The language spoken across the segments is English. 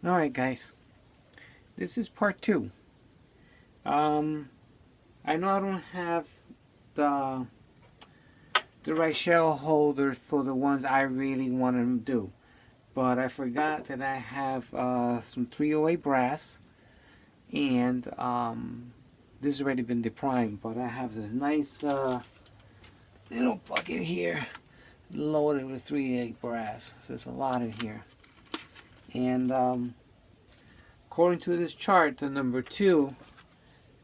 Alright guys, this is part 2. I know I don't have the right shell holders for the ones I really want to do, but I forgot that I have some 308 brass, and this has already been deprimed, but I have this nice little bucket here loaded with 308 brass, so there's a lot in here. And according to this chart, the number 2,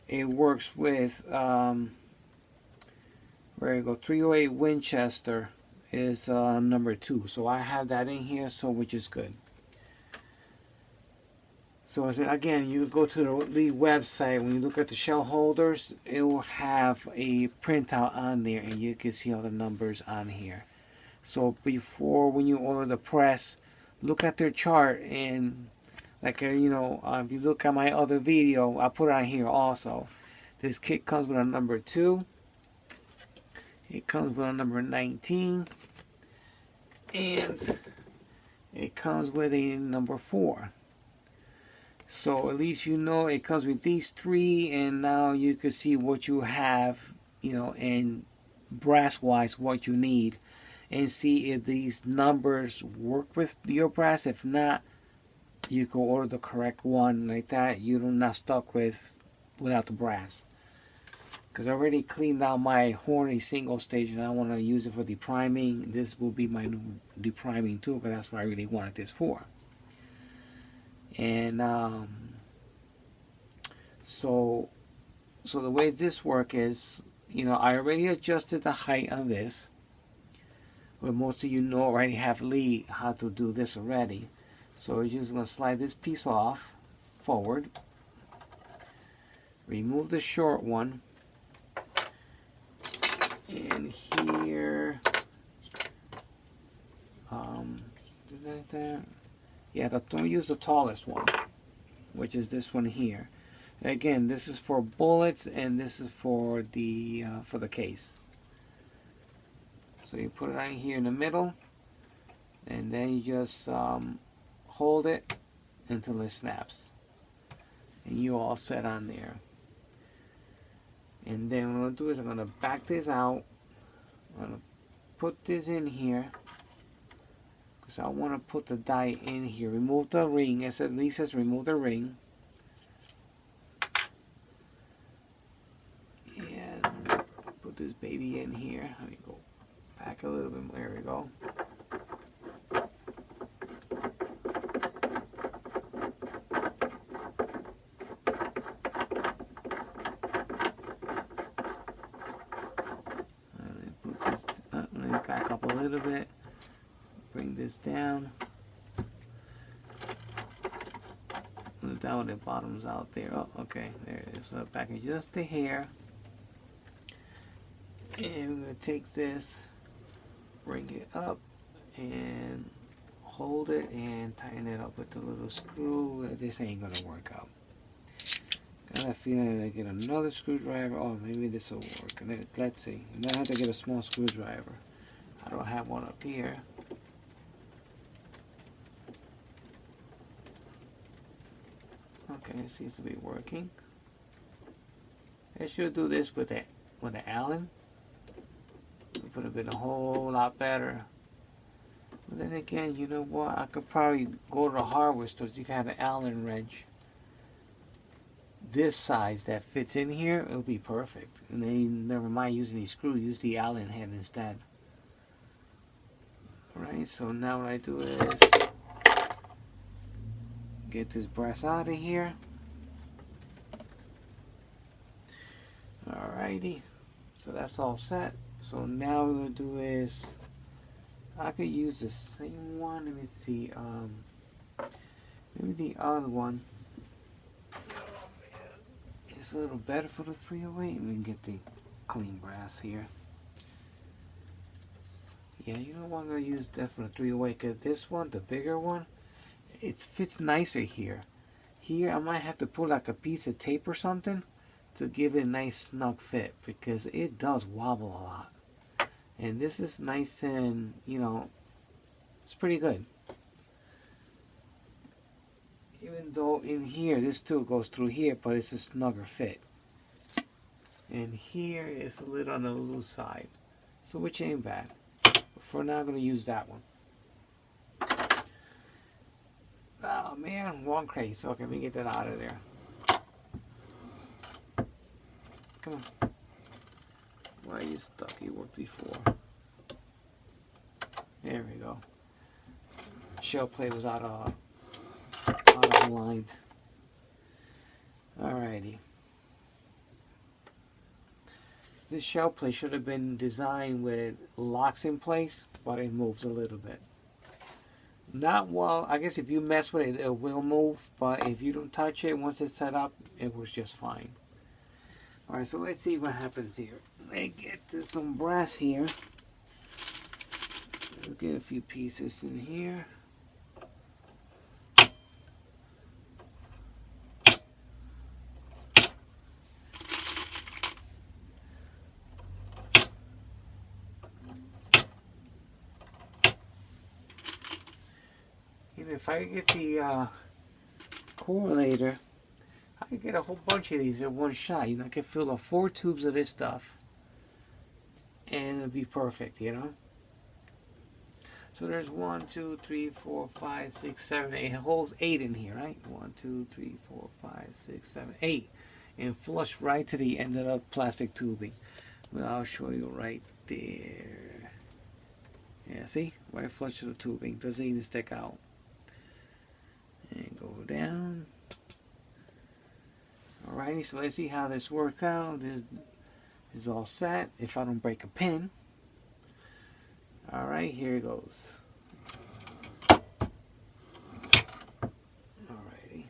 it works with where you go, 308 Winchester is number 2, so I have that in here, so which is good. So again, you go to the website. When you look at the shell holders, it will have a printout on there, and you can see all the numbers on here. So before, when you order the press, look at their chart, and like if you look at my other video, I put it on here also. This kit comes with a number 2. It comes with a number 19, and it comes with a number 4. So at least you know it comes with these 3, and now you can see what you have, and brass-wise what you need, and see if these numbers work with your brass. If not, you can order the correct one. Like that, you're not stuck without the brass. Because I already cleaned out my Horny single stage, and I want to use it for depriming. This will be my new depriming tool, but that's what I really wanted this for. And so the way this works is, I already adjusted the height on this. But most of you already have Lee how to do this already. So we're just going to slide this piece off forward. Remove the short one. And here, like that. Yeah, don't use the tallest one, which is this one here. Again, this is for bullets, and this is for the case. So you put it right here in the middle, and then you just hold it until it snaps, and you all set on there. And then what I'm going to do is I'm going to back this out. I'm going to put this in here, because I want to put the die in here. Remove the ring. It says, Lee says remove the ring. And put this baby in here. Let me go back a little bit more. There we go. Back up a little bit, bring this down, down the bottoms out there. Oh, okay, there it is. So back in just a hair, and we're going to take this, bring it up, and hold it, and tighten it up with the little screw. This ain't going to work out. Got a feeling that I get another screwdriver. Oh, maybe this will work. Let's see. You might have to get a small screwdriver. I don't have one up here. Okay, it seems to be working. I should do this with the Allen. It would have been a whole lot better. But then again, you know what? I could probably go to the hardware store if you have an Allen wrench this size that fits in here. It'll be perfect. And then you never mind using these screws. Use the Allen head instead. Alright, so now what I do is get this brass out of here. Alrighty, so that's all set. So now what we're going to do is, I could use the same one. Let me see, maybe the other one. It's a little better for the 308. We can get the clean brass here. Yeah, you know what, I'm going to use that for the 308, because this one, the bigger one, it fits nicer here. Here, I might have to put like a piece of tape or something to give it a nice snug fit, because it does wobble a lot. And this is nice and, it's pretty good. though in here, this too goes through here, but it's a snugger fit. And here is a little on the loose side, so which ain't bad. But for now, I'm gonna use that one. Oh man, one crazy. Okay, let me get that out of there. Come on. Why are you stuck? You worked before. There we go. Shell plate was out of line. Alrighty. This shell plate should have been designed with locks in place, but it moves a little bit. Not well. I guess if you mess with it, it will move, but if you don't touch it, once it's set up, it was just fine. Alright, so let's see what happens here. Let's get to some brass here. Let's get a few pieces in here. If I get the correlator, I could get a whole bunch of these in one shot. You know, I could fill up 4 tubes of this stuff, and it'll be perfect. You know. So there's 1, 2, 3, 4, 5, 6, 7, 8 holes. 8 in here, right? 1, 2, 3, 4, 5, 6, 7, 8, and flush right to the end of the plastic tubing. Well, I'll show you right there. Yeah, see, right flush to the tubing. Doesn't even stick out. And go down. Alrighty, so let's see how this worked out. This is all set. If I don't break a pin. Alright, here it goes. Alrighty.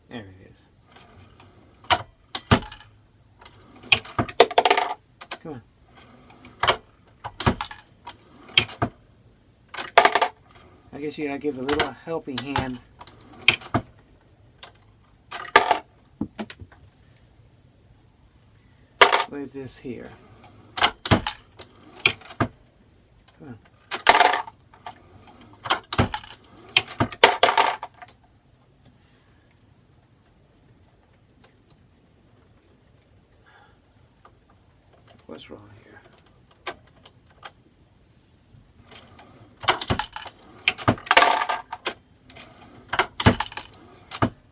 There it is. Come on. I guess you gotta give a little helping hand. With this here. Come on. What's wrong here?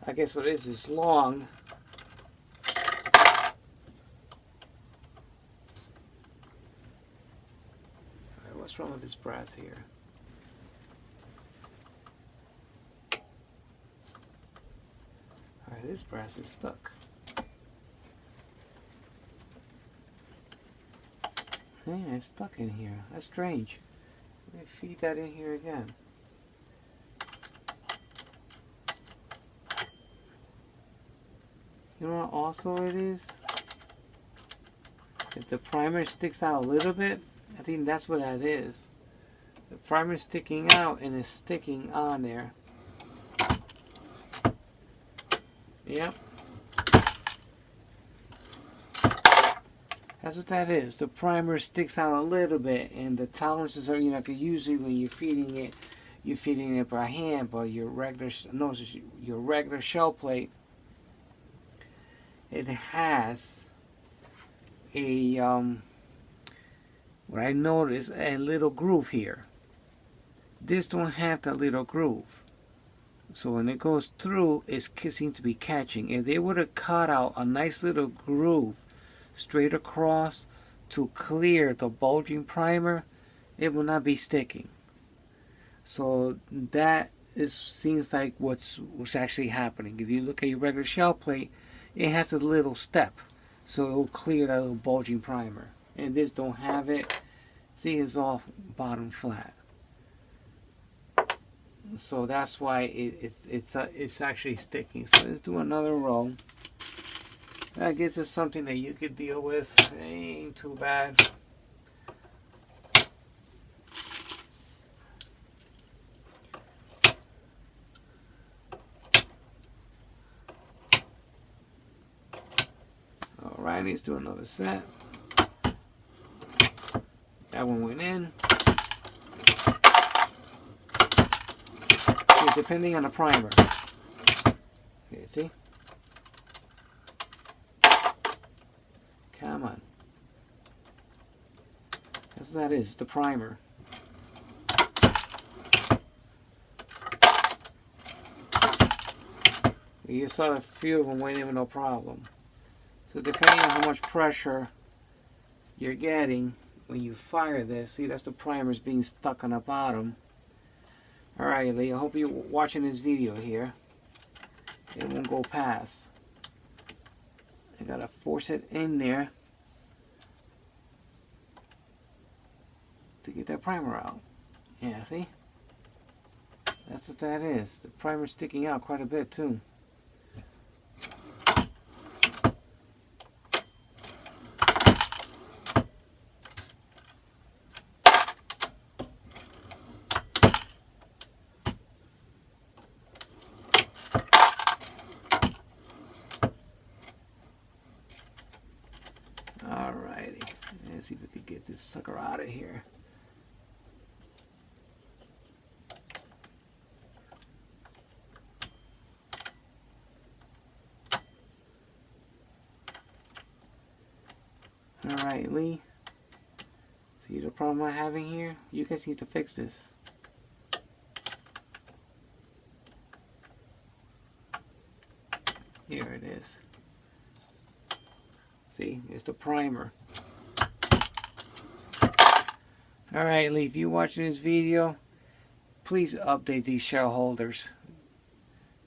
I guess what is long. Alright, what's wrong with this brass here? Alright, this brass is stuck. Yeah, it's stuck in here. That's strange. Let me feed that in here again. You know what also it is? If the primer sticks out a little bit, I think that's what that is. The primer is sticking out and it's sticking on there. Yep. That's what that is. The primer sticks out a little bit and the tolerances are, you know, because usually when you're feeding it by hand, but your regular shell plate, it has a what I noticed, a little groove here. This don't have that little groove, so when it goes through, it seems to be catching. If they would have cut out a nice little groove straight across to clear the bulging primer, it will not be sticking. So that seems like what's actually happening. If you look at your regular shell plate, it has a little step, so it will clear that little bulging primer. And this don't have it. See, it's all bottom flat. So that's why it's actually sticking. So let's do another row. I guess it's something that you could deal with. It ain't too bad. Alright, let's do another set. That one went in. depending on the primer. Okay, see? Come on. That's what that is, the primer. You saw a few of them went in with no problem. So depending on how much pressure you're getting when you fire this, see, that's the primers being stuck on the bottom. Alright, Lee, I hope you're watching this video here. It won't go past. I gotta force it in there to get that primer out. Yeah, see? That's what that is. The primer's sticking out quite a bit too. Alrighty, let's see if we can get this sucker out of here. Alright, Lee. See the problem I'm having here? You guys need to fix this. Here it is. See, it's the primer. Alright, Lee, if you're watching this video, please update these shell holders,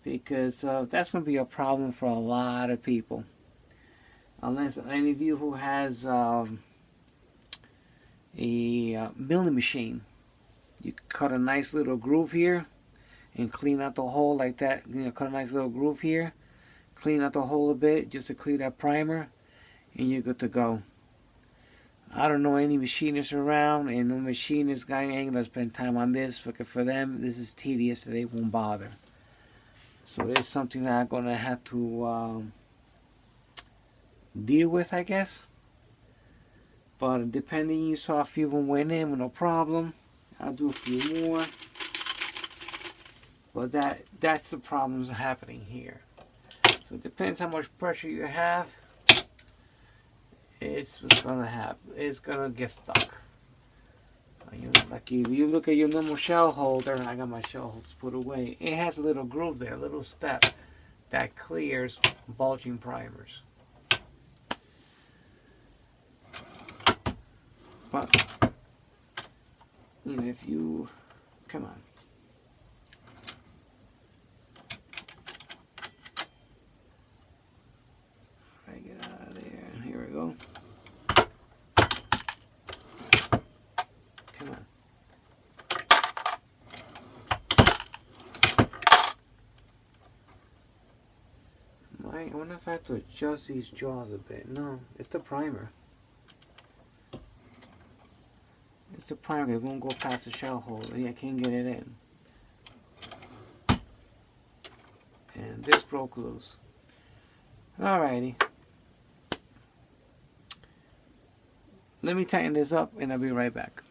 because that's going to be a problem for a lot of people. Unless any of you who has a milling machine, you cut a nice little groove here and clean out the hole like that. You know, cut a nice little groove here, clean out the hole a bit just to clear that primer, and you're good to go. I don't know any machinists around, and no machinist guy ain't gonna spend time on this, because for them this is tedious, so they won't bother. So it's something that I'm gonna have to deal with, I guess. But depending, you saw a few of them went in with no problem. I'll do a few more. But that's the problems happening here. So it depends how much pressure you have. It's what's gonna happen. It's gonna get stuck. You know, like if you look at your normal shell holder, I got my shell holders put away. It has a little groove there, a little step that clears bulging primers. But you know, if you come on. Get out of there. Here we go. Come on. I wonder if I have to adjust these jaws a bit. No, it's the primer. It's the primer. It won't go past the shell hole. I can't get it in. And this broke loose. Alrighty. Let me tighten this up and I'll be right back.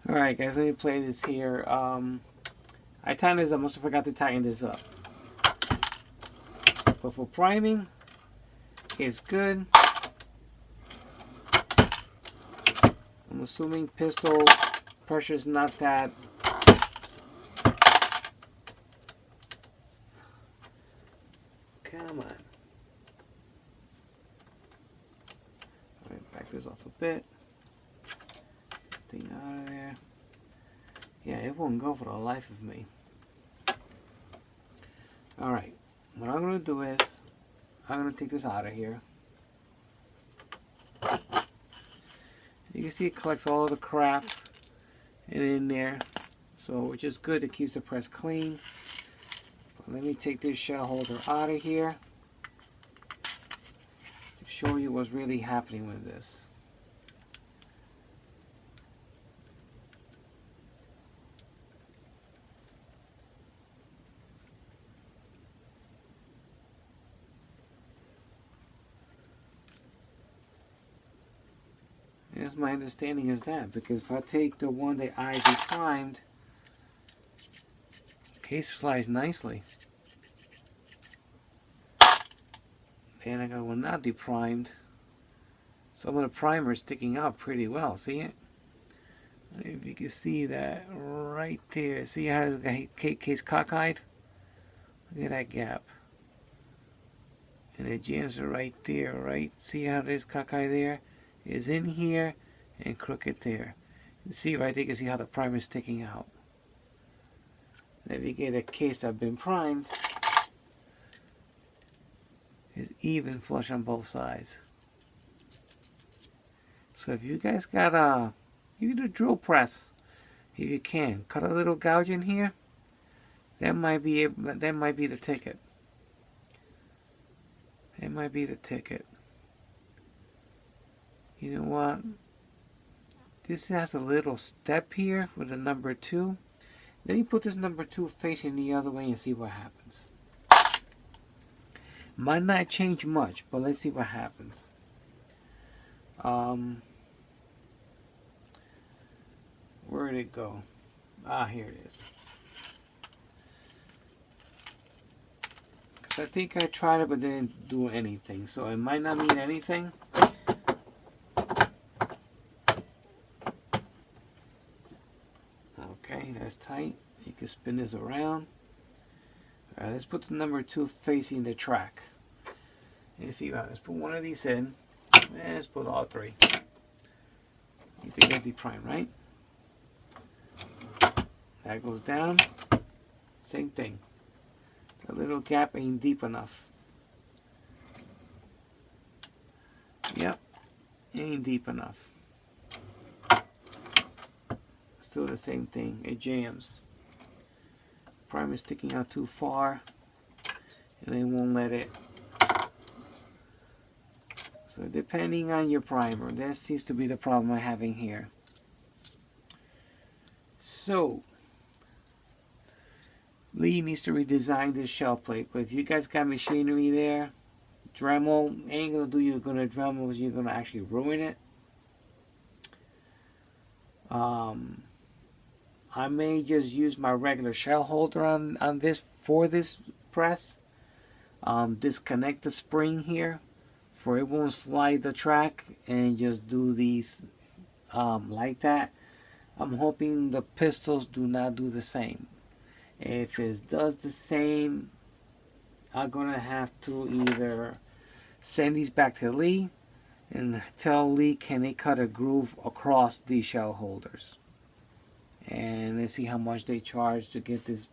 Alright guys, let me play this here. I tightened this up, I must have forgot to tighten this up. But for priming, it's good. I'm assuming pistol pressure is not that. Come on. Back this off a bit. Thing out of there. Yeah, it won't go for the life of me. Alright, what I'm going to do is, I'm going to take this out of here. You can see it collects all the crap in there. So, which is good, it keeps the press clean. But let me take this shell holder out of here to show you what's really happening with this. Yes, my understanding is that, because if I take the one that I primed case slides nicely. And I got one not deprimed. Some of the primer is sticking out pretty well. See it? If you can see that right there. See how the case cockeyed? Look at that gap. And the jams are right there, right? See how this cockeyed there? Is in here and crooked there. You see right there, you can see how the primer is sticking out. Now if you get a case that's been primed, it's even flush on both sides. So if you guys got you can do drill press if you can. Cut a little gouge in here. That might be the ticket. It might be the ticket. You know what? This has a little step here with a number 2. Then you put this number 2 facing the other way and see what happens. Might not change much, but let's see what happens. Where did it go? Ah, here it is. Because I think I tried it but didn't do anything. So it might not mean anything. Okay, that's tight. You can spin this around. Alright, let's put the number 2 facing the track. You see, let's put one of these in. And let's put all 3. You think that's deprime, right? That goes down. Same thing. The little gap ain't deep enough. Yep, ain't deep enough. Still the same thing. It jams. Primer is sticking out too far, and it won't let it. So depending on your primer, that seems to be the problem I'm having here. So Lee needs to redesign this shell plate, but if you guys got machinery there, Dremel ain't gonna do you good at Dremel, because you're gonna actually ruin it. I may just use my regular shell holder on this for this press. Disconnect the spring here, for it won't slide the track, and just do these like that. I'm hoping the pistols do not do the same. If it does the same, I'm gonna have to either send these back to Lee and tell Lee, can they cut a groove across these shell holders, and let's see how much they charge to get this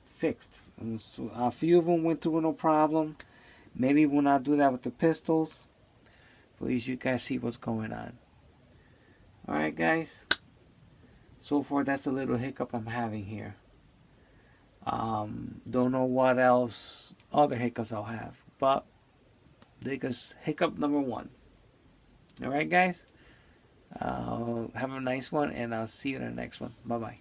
fixed. And so a few of them went through no problem. Maybe we'll not do that with the pistols, but at least you guys see what's going on. Alright guys, so far that's a little hiccup I'm having here. Don't know what else other hiccups I'll have, but this hiccup number 1. Alright guys, have a nice one, and I'll see you in the next one. Bye bye.